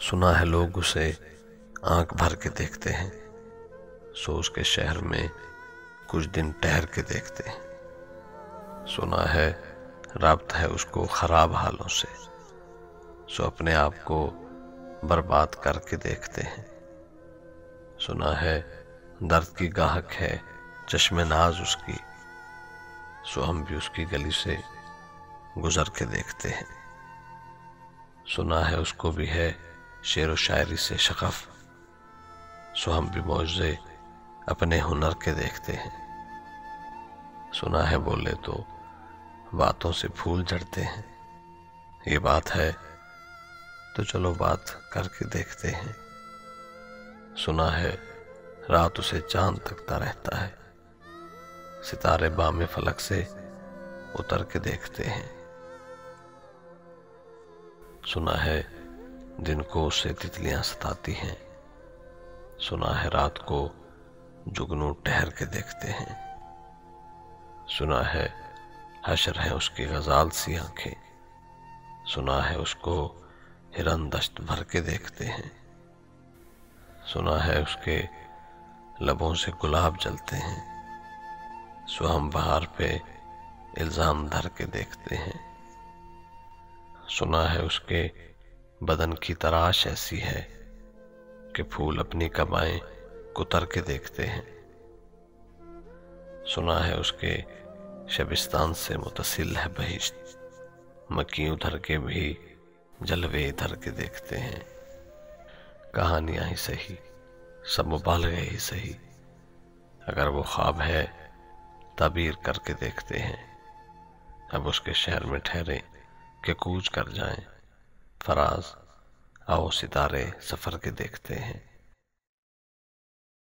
سنا ہے لوگ اسے آنکھ بھر کے دیکھتے ہیں، سو اس کے شہر میں کچھ دن ٹہر کے دیکھتے ہیں۔ سنا ہے رابطہ ہے اس کو خراب حالوں سے، سو اپنے آپ کو برباد کر کے دیکھتے ہیں۔ سنا ہے درد کی گاہک ہے چشم ناز اس کی، سو ہم بھی اس کی گلی سے گزر کے دیکھتے ہیں۔ سنا ہے اس کو بھی ہے شعر و شاعری سے شغف، سو ہم بھی معجزے اپنے ہنر کے دیکھتے ہیں۔ سنا ہے بولے تو باتوں سے پھول جھڑتے ہیں، یہ بات ہے تو چلو بات کر کے دیکھتے ہیں۔ سنا ہے رات اسے چاند تکتا رہتا ہے، ستارے بام فلک سے اتر کے دیکھتے ہیں۔ سنا ہے دن کو اسے تتلیاں ستاتی ہیں، سنا ہے رات کو جگنو ٹہر کے دیکھتے ہیں۔ سنا ہے حشر ہے اس کی غزال سی آنکھیں، سنا ہے اس کو ہرن دشت بھر کے دیکھتے ہیں۔ سنا ہے اس کے لبوں سے گلاب جلتے ہیں، سو ہم بہار پہ الزام دھر کے دیکھتے ہیں۔ سنا ہے اس کے بدن کی تراش ایسی ہے کہ پھول اپنی کمائیں کتر کے دیکھتے ہیں۔ سنا ہے اس کے شبستان سے متصل ہے بہشت، مکی ادھر کے بھی جلوے ادھر کے دیکھتے ہیں۔ کہانیاں ہی سہی، سب مبالغے ہی سہی، اگر وہ خواب ہے تعبیر کر کے دیکھتے ہیں۔ اب اس کے شہر میں ٹھہرے کہ کوچ کر جائیں، فراز آؤ ستارے سفر کے دیکھتے ہیں۔